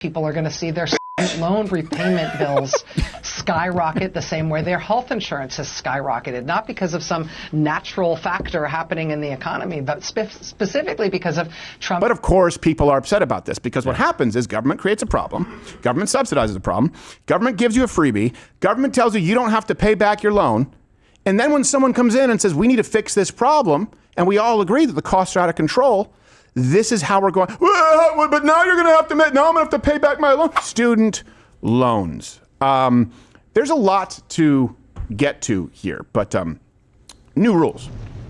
People are going to see their loan repayment bills skyrocket the same way their health insurance has skyrocketed, not because of some natural factor happening in the economy, but specifically because of Trump. But of course, people are upset about this because what happens is government creates a problem, government subsidizes a problem, government gives you a freebie, government tells you you don't have to pay back your loan, and then when someone comes in and says we need to fix this problem, and we all agree that the costs are out of control, this is how we're going, well, but now you're going to have to, now I'm going to have to pay back my loan. Student loans. There's a lot to get to here, but new rules,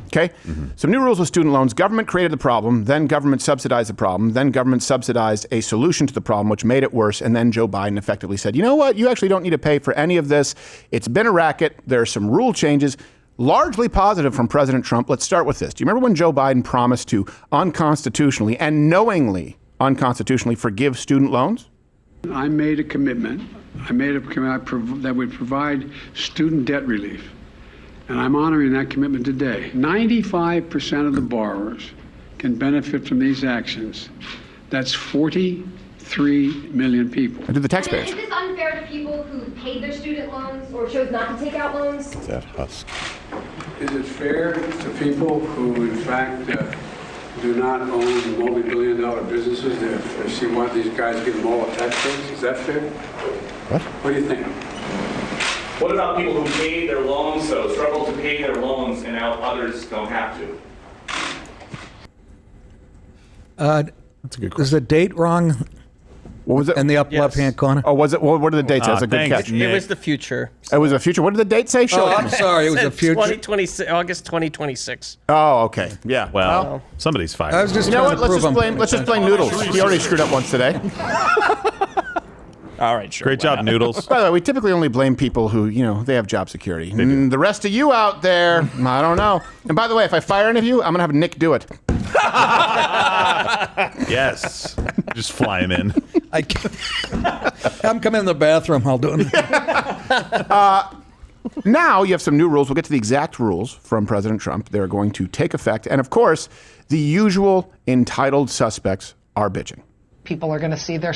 okay? Some new rules with student loans. Government created the problem, then government subsidized the problem, then government subsidized a solution to the problem, which made it worse, and then Joe Biden effectively said, you know what, you actually don't need to pay for any of this. It's been a racket. There are some rule changes. Largely positive from President Trump. Let's start with this. Do you remember when Joe Biden promised to unconstitutionally and knowingly unconstitutionally forgive student loans? I made a commitment. That would provide student debt relief. And I'm honoring that commitment today. 95% of the borrowers can benefit from these actions. That's 43 million people. And to the taxpayers. Is this unfair to people who paid their student loans or chose not to take out loans? That husk. Is it fair to people who, in fact, do not own multi-billion-dollar businesses if she want these guys to give them all a tax breaks? Is that fair? What do you think? What about people who paid their loans, though, struggle to pay their loans, and now others don't have to? That's a good question. Is the date wrong? What was it? In the upper left-hand corner? Oh, was it? What did the date say? That's a good catch. It was the future. It was the future. What did the date say? Show it to I'm me. sorry, it was the future. 2026, August 2026. Oh, okay. Yeah. Well, somebody's fired. I was just You know trying what? to prove Let's just blame Noodles. He already screwed up once today. All right, sure. Great job, Noodles. By the way, we typically only blame people who, they have job security. The rest of you out there, I don't know. And by the way, if I fire any of you, I'm going to have Nick do it. Yes. Just fly him in. I'm coming in the bathroom. I'll do it. Now you have some new rules. We'll get to the exact rules from President Trump. They're going to take effect. And of course, the usual entitled suspects are bitching. People are going to see their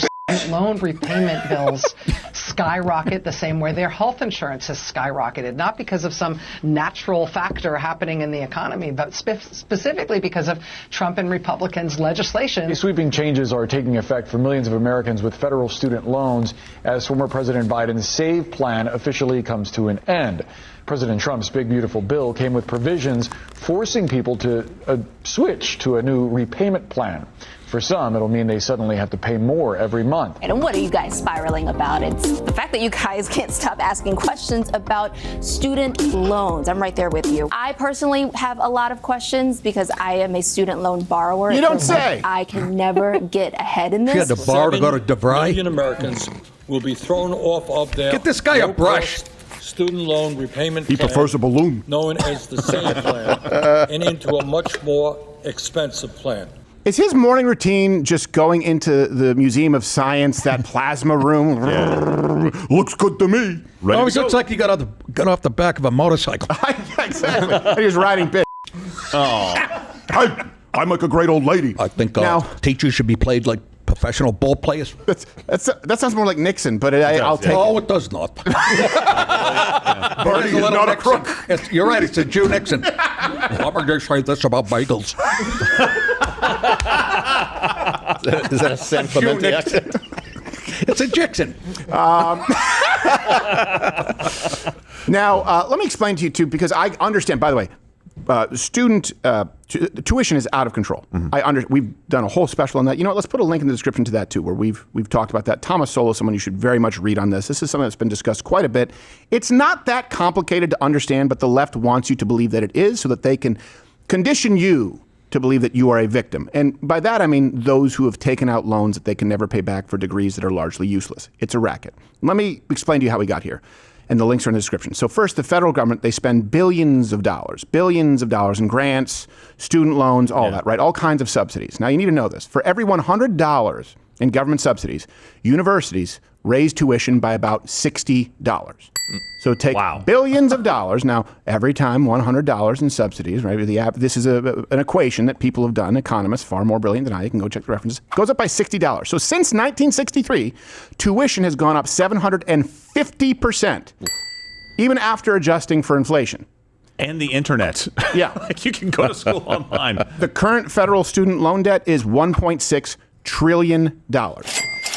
loan repayment bills skyrocket the same way their health insurance has skyrocketed, not because of some natural factor happening in the economy, but specifically because of Trump and Republicans' legislation. These sweeping changes are taking effect for millions of Americans with federal student loans as former President Biden's SAVE plan officially comes to an end. President Trump's big, beautiful bill came with provisions forcing people to switch to a new repayment plan. For some, it'll mean they suddenly have to pay more every month. And what are you guys spiraling about? It's the fact that you guys can't stop asking questions about student loans. I'm right there with you. I personally have a lot of questions because I am a student loan borrower. You don't say. I can never get ahead in this. She had to borrow to go to DeVry. 7 million Americans will be thrown off of their Get this guy a brush. student loan repayment He plan, prefers a balloon. known as the SAVE plan, and into a much more expensive plan. Is his morning routine just going into the Museum of Science, that plasma room? Looks good to me. Ready always looks like he got off the back of a motorcycle. Yeah, exactly. He was riding bitch. Oh. I make a great old lady. I think Now- teachers should be played like professional ball players. That sounds more like Nixon, but I'll take Oh, it. it does not. Bernie is not a crook. You're right. It's a Jew Nixon. I'm going to say this about bagels. Is that a San Clemente accent? It's a Jackson. Now, let me explain to you, too, because I understand, by the way, student tuition is out of control. We've done a whole special on that. You know what? Let's put a link in the description to that, too, where we've talked about that. Thomas Sowell is someone you should very much read on this. This is something that's been discussed quite a bit. It's not that complicated to understand, but the left wants you to believe that it is so that they can condition you to believe that you are a victim. And by that, I mean those who have taken out loans that they can never pay back for degrees that are largely useless. It's a racket. Let me explain to you how we got here. And the links are in the description. So first, the federal government, they spend billions of dollars in grants, student loans, all that, right? All kinds of subsidies. Now, you need to know this. For every $100 in government subsidies, universities raise tuition by about $60. So take billions of dollars. Now, every time $100 in subsidies, right? This is an equation that people have done. Economists, far more brilliant than I, you can go check the references, goes up by $60. So since 1963, tuition has gone up 750%, even after adjusting for inflation. And the internet. Yeah. Like you can go to school online. The current federal student loan debt is $1.6 trillion.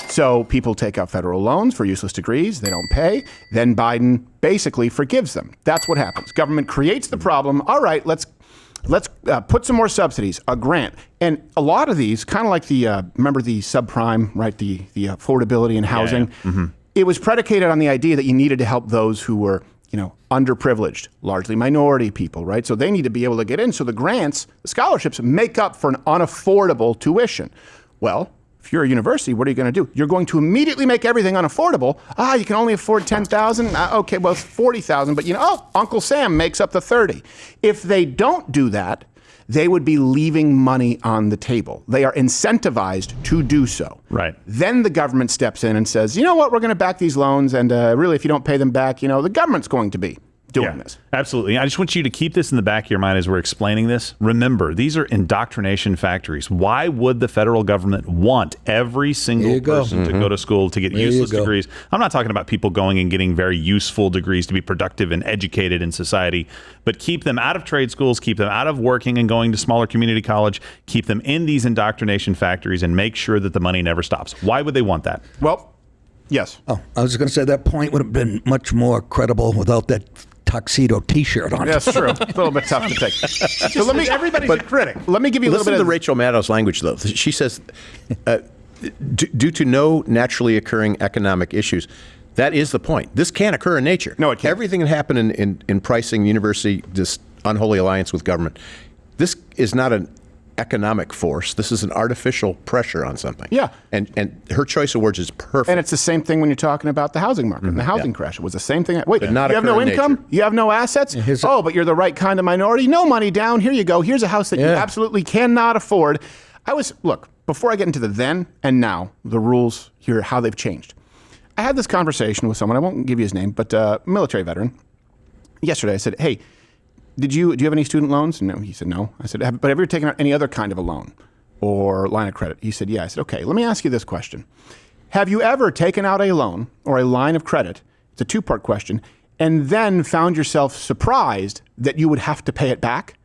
So people take out federal loans for useless degrees. They don't pay. Then Biden basically forgives them. That's what happens. Government creates the problem. All right, let's put some more subsidies, a grant. And a lot of these, kind of like remember the subprime, right? The affordability in housing. Yeah. Mm-hmm. It was predicated on the idea that you needed to help those who were, underprivileged, largely minority people, right? So they need to be able to get in. So the grants, the scholarships make up for an unaffordable tuition. Well, if you're a university, what are you going to do? You're going to immediately make everything unaffordable. You can only afford $10,000. Okay, well, it's $40,000. But Uncle Sam makes up the 30. If they don't do that, they would be leaving money on the table. They are incentivized to do so. Right. Then the government steps in and says, you know what, we're going to back these loans. And really, if you don't pay them back, the government's going to be doing this. Absolutely. I just want you to keep this in the back of your mind as we're explaining this. Remember, these are indoctrination factories. Why would the federal government want every single person to go to school to get useless degrees? I'm not talking about people going and getting very useful degrees to be productive and educated in society, but keep them out of trade schools, keep them out of working and going to smaller community college, keep them in these indoctrination factories and make sure that the money never stops. Why would they want that? Well, yes. Oh, I was going to say that point would have been much more credible without that tuxedo T-shirt on. That's true. It's a little bit tough to take. So everybody's a critic. Let me give you a little bit of of Rachel Maddow's language, though. She says, due to no naturally occurring economic issues, that is the point. This can't occur in nature. No, it can't. Everything that happened in pricing university, this unholy alliance with government, this is not an economic force. This is an artificial pressure on something. Yeah. And her choice of words is perfect. And it's the same thing when you're talking about the housing market. The housing crash, it was the same thing. Wait, But not you have no occur in income? nature. You have no assets? But you're the right kind of minority? No money down. Here you go. Here's a house that you absolutely cannot afford. Look, before I get into the then and now, the rules here, how they've changed. I had this conversation with someone, I won't give you his name, but a military veteran. Yesterday I said, hey, do you have any student loans? No, he said no. I said, but have you ever taken out any other kind of a loan or line of credit? He said, yeah. I said, okay, let me ask you this question. Have you ever taken out a loan or a line of credit? It's a two-part question. And then found yourself surprised that you would have to pay it back?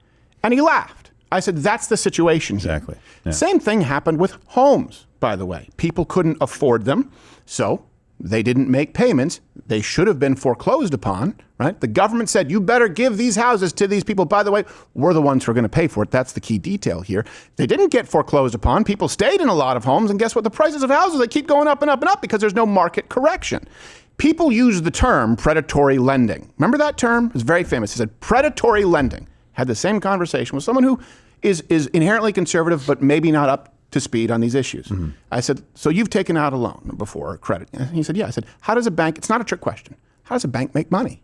And he laughed. I said, that's the situation here. Exactly. Yeah. Same thing happened with homes, by the way. People couldn't afford them, so they didn't make payments. They should have been foreclosed upon, right? The government said, you better give these houses to these people. By the way, we're the ones who are going to pay for it. That's the key detail here. They didn't get foreclosed upon. People stayed in a lot of homes. And guess what? The prices of houses, they keep going up and up and up because there's no market correction. People use the term predatory lending. Remember that term? It's very famous. It said predatory lending. Had the same conversation with someone who is inherently conservative, but maybe not up to speed on these issues. Mm-hmm. I said, so you've taken out a loan before, credit? And he said, yeah. I said, how does a bank, it's not a trick question, how does a bank make money?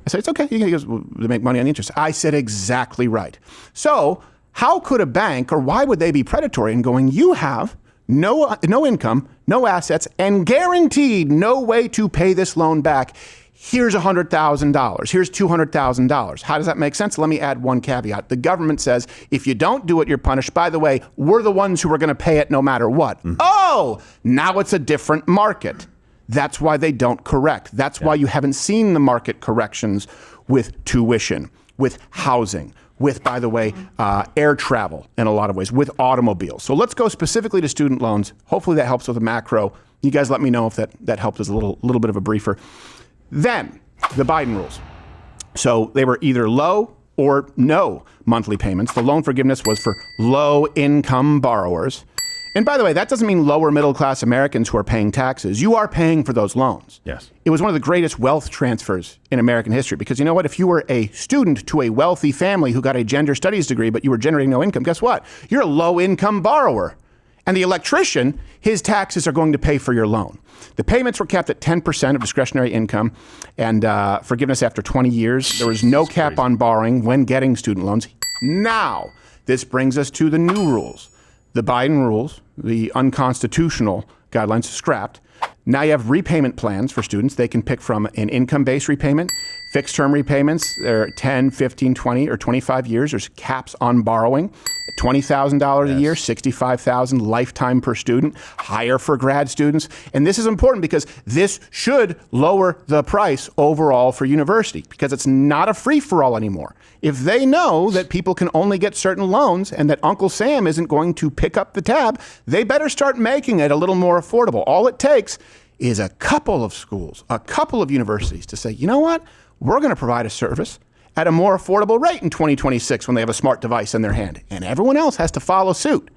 I said, it's okay. He goes, well, they make money on the interest. I said, exactly right. So how could a bank, or why would they be predatory in going, you have no income, no assets, and guaranteed no way to pay this loan back. Here's $100,000. Here's $200,000. How does that make sense? Let me add one caveat. The government says, if you don't do it, you're punished. By the way, we're the ones who are going to pay it no matter what. Mm-hmm. Oh, now it's a different market. That's why they don't correct. That's why you haven't seen the market corrections with tuition, with housing, with, by the way, air travel in a lot of ways, with automobiles. So let's go specifically to student loans. Hopefully that helps with the macro. You guys let me know if that helped as a little bit of a briefer. Then, the Biden rules. So they were either low or no monthly payments. The loan forgiveness was for low-income borrowers. And by the way, that doesn't mean lower middle-class Americans who are paying taxes. You are paying for those loans. Yes. It was one of the greatest wealth transfers in American history because you know what? If you were a student to a wealthy family who got a gender studies degree, but you were generating no income, guess what? You're a low-income borrower. And the electrician, his taxes are going to pay for your loan. The payments were capped at 10% of discretionary income and forgiveness after 20 years. There was no cap on borrowing when getting student loans. Now, this brings us to the new rules. The Biden rules the unconstitutional guidelines scrapped. Now you have repayment plans for students. They can pick from an income-based repayment, fixed-term repayments. They're 10, 15, 20, or 25 years. There's caps on borrowing. $20,000 a year, $65,000 lifetime per student, higher for grad students. And this is important because this should lower the price overall for university because it's not a free-for-all anymore. If they know that people can only get certain loans and that Uncle Sam isn't going to pick up the tab, they better start making it a little more affordable. All it takes is a couple of schools, a couple of universities to say, you know what, we're going to provide a service at a more affordable rate in 2026 when they have a smart device in their hand. And everyone else has to follow suit.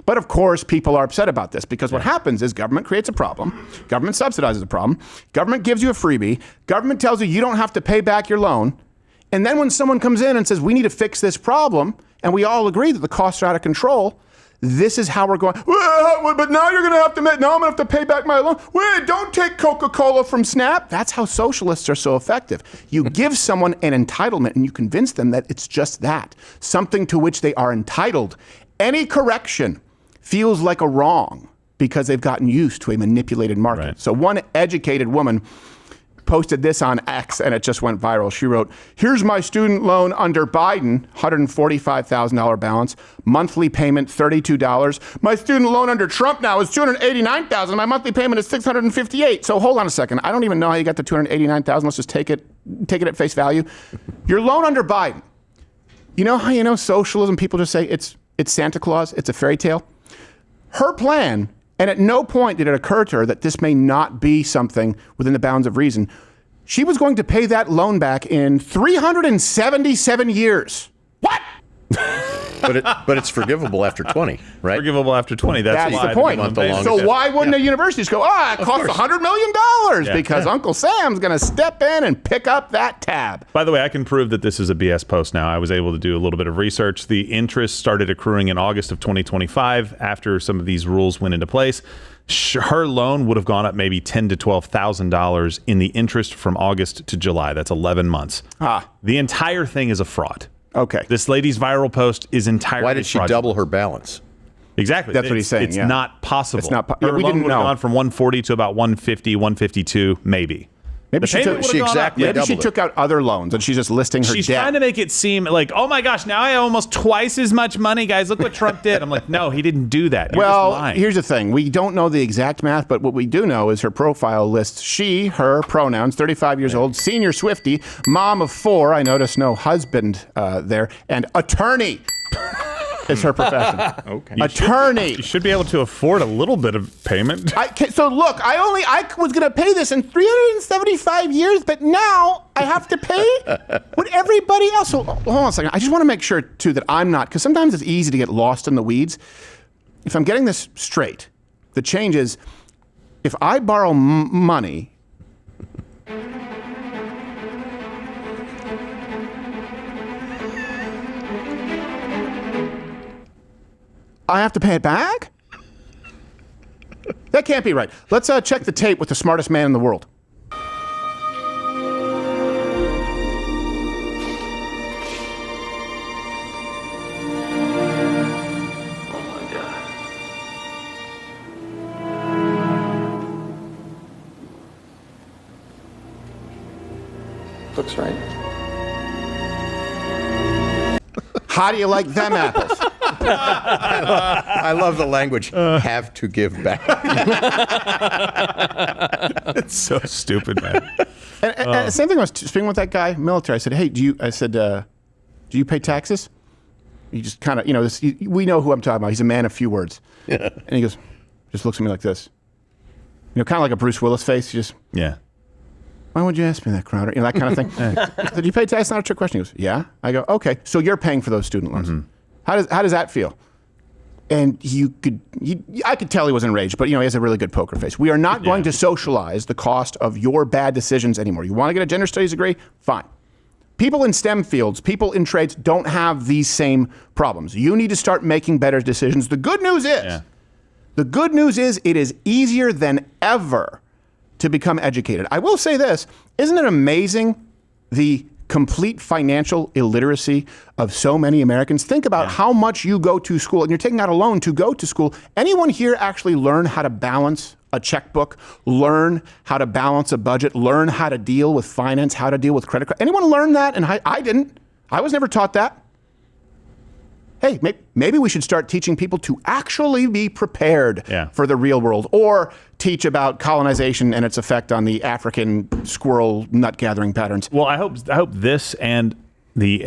But of course, people are upset about this because what happens is government creates a problem, government subsidizes a problem, government gives you a freebie, government tells you you don't have to pay back your loan, and then when someone comes in and says, we need to fix this problem, and we all agree that the costs are out of control, this is how we're going, well, but now you're going to have to, now I'm going to have to pay back my loan. Wait, don't take Coca-Cola from SNAP. That's how socialists are so effective. You give someone an entitlement and you convince them that it's just that, something to which they are entitled. Any correction feels like a wrong because they've gotten used to a manipulated market. Right. So one educated woman posted this on X and it just went viral. She wrote, here's my student loan under Biden, $145,000 balance, monthly payment $32. My student loan under Trump now is $289,000. My monthly payment is $658. So hold on a second. I don't even know how you got the $289,000. Let's just take it at face value. Your loan under Biden. You know how you know socialism? People just say it's Santa Claus. It's a fairy tale. Her plan. And at no point did it occur to her that this may not be something within the bounds of reason. She was going to pay that loan back in 377 years. What? But it's forgivable after 20, right? Forgivable after 20. That's the point. So why wouldn't a university just go, it costs $100 million because Uncle Sam's going to step in and pick up that tab. By the way, I can prove that this is a BS post now. I was able to do a little bit of research. The interest started accruing in August of 2025 after some of these rules went into place. Her loan would have gone up maybe $10,000 to $12,000 in the interest from August to July. That's 11 months. The entire thing is a fraud. Okay. This lady's viral post is entirely Why did she fraudulent. double her balance? Exactly. That's what he's saying. It's not possible. It's not. Her We loan didn't would have know. gone from 140 to about 150, 152, maybe. Maybe she exactly took out other loans and she's just listing her She's debt. trying to make it seem like, oh my gosh, now I owe almost twice as much money, guys. Look what Trump did. I'm like, no, he didn't do that. You're just lying. Here's the thing. We don't know the exact math, but what we do know is her profile lists she, her, pronouns, 35 years old, senior Swiftie, mom of 4, I noticed no husband there, and attorney. Is her profession. Okay. Attorney. You should be able to afford a little bit of payment. So look, I was going to pay this in 375 years, but now I have to pay what everybody else. So hold on a second. I just want to make sure, too, that I'm not, because sometimes it's easy to get lost in the weeds. If I'm getting this straight, the change is if I borrow money, I have to pay it back? That can't be right. Let's check the tape with the smartest man in the world. Oh my God. Looks right. How do you like them apples? I love the language. Have to give back. It's so stupid, man. And same thing. I was speaking with that guy, military. I said, "Hey, do you pay taxes?" He just kind of, we know who I'm talking about. He's a man of few words. Yeah. And he goes, just looks at me like this. Kind of like a Bruce Willis face. He just, why would you ask me that, Crowder? That kind of thing. I said, do you pay taxes? Not a trick question. He goes, yeah. I go, okay. So you're paying for those student loans. Mm-hmm. How does that feel? And I could tell he was enraged, but he has a really good poker face. We are not going to socialize the cost of your bad decisions anymore. You want to get a gender studies degree? Fine. People in STEM fields, people in trades don't have these same problems. You need to start making better decisions. The good news is it is easier than ever to become educated. I will say this, isn't it amazing the complete financial illiteracy of so many Americans. Think about how much you go to school, and you're taking out a loan to go to school. Anyone here actually learn how to balance a checkbook, learn how to balance a budget, learn how to deal with finance, how to deal with credit card? Anyone learn that? And I didn't. I was never taught that. Hey, maybe we should start teaching people to actually be prepared for the real world, or teach about colonization and its effect on the African squirrel nut gathering patterns. Well, I hope this and the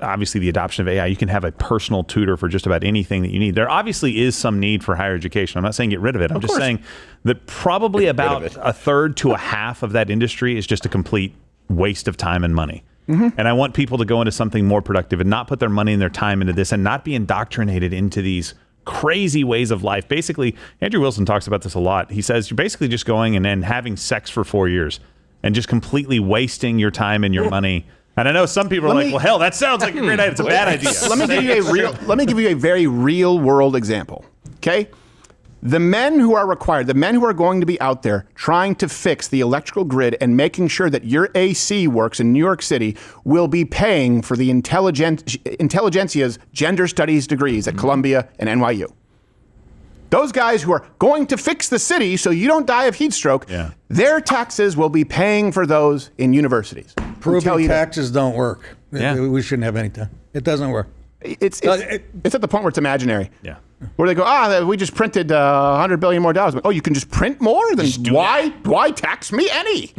obviously the adoption of AI, you can have a personal tutor for just about anything that you need. There obviously is some need for higher education. I'm not saying get rid of it. I'm just saying that probably about a third to a half of that industry is just a complete waste of time and money. And I want people to go into something more productive and not put their money and their time into this and not be indoctrinated into these crazy ways of life. Basically, Andrew Wilson talks about this a lot. He says you're basically just going and having sex for 4 years and just completely wasting your time and your money. And I know some people are like, well, hell, that sounds like a great idea. It's a bad idea. Let me give you a very real world example. Okay? The men who are required, the men who are going to be out there trying to fix the electrical grid and making sure that your AC works in New York City will be paying for the intelligentsia's gender studies degrees at Columbia and NYU. Those guys who are going to fix the city so you don't die of heat stroke, their taxes will be paying for those in universities. Proving taxes don't work. We shouldn't have any time. It doesn't work. It's at the point where it's imaginary. Where they go, we just printed $100 billion more dollars. Oh, you can just print more? Then why tax me any?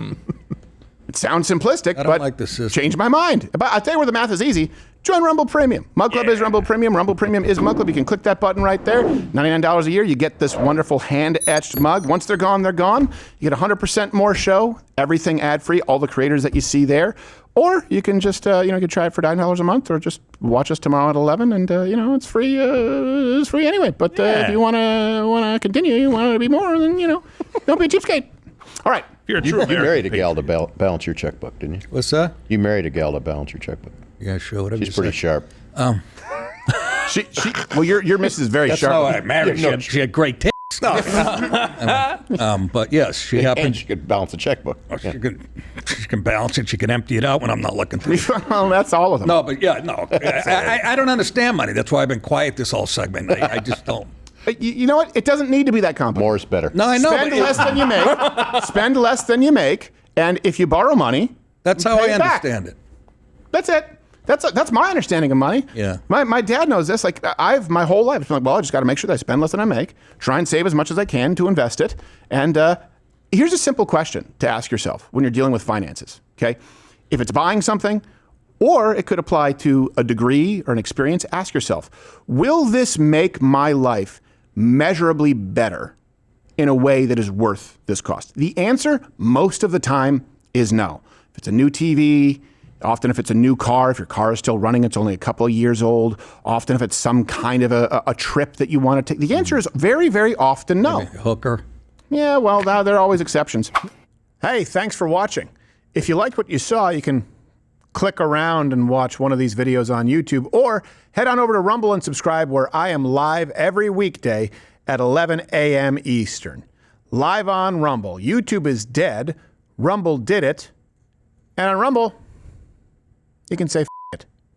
It sounds simplistic, but like the system. Change my mind. But I'll tell you where the math is easy. Join Rumble Premium. Mug Club is Rumble Premium. Rumble Premium is Mug Club. You can click that button right there. $99 a year. You get this wonderful hand-etched mug. Once they're gone, they're gone. You get 100% more show, everything ad-free, all the creators that you see there. Or you can just, you can try it for $9 a month, or just watch us tomorrow at 11, and it's free. It's free anyway. But if you want to continue, you want to be more, then don't be a cheapskate. All right. You married a gal to balance your checkbook, didn't you? What's that? You married a gal to balance your checkbook. Yeah, sure. Whatever. She's pretty sharp. Well, your missus is very sharp. That's how I married her. She had great tits. But yes, she happened. And she could balance a checkbook. She can balance it. She can empty it out when I'm not looking through. Well, that's all of them. No, but I don't understand money. That's why I've been quiet this whole segment. I just don't. You know what? It doesn't need to be that complicated. More is better. No, I know. Spend less than you make. Spend less than you make, and if you borrow money, that's how I understand it. That's it. That's my understanding of money. Yeah. My dad knows this. Like, I've my whole life been like, well, I just got to make sure that I spend less than I make, try and save as much as I can to invest it. And here's a simple question to ask yourself when you're dealing with finances. Okay, if it's buying something, or it could apply to a degree or an experience, ask yourself, will this make my life measurably better in a way that is worth this cost? The answer most of the time is no. If it's a new TV, often if it's a new car, if your car is still running, it's only a couple of years old. Often if it's some kind of a trip that you want to take, the answer is very, very often no. Maybe a hooker. Yeah, well, now there are always exceptions. Hey, thanks for watching. If you liked what you saw, you can click around and watch one of these videos on YouTube, or head on over to Rumble and subscribe, where I am live every weekday at 11 a.m. Eastern. Live on Rumble. YouTube is dead. Rumble did it. And on Rumble, you can say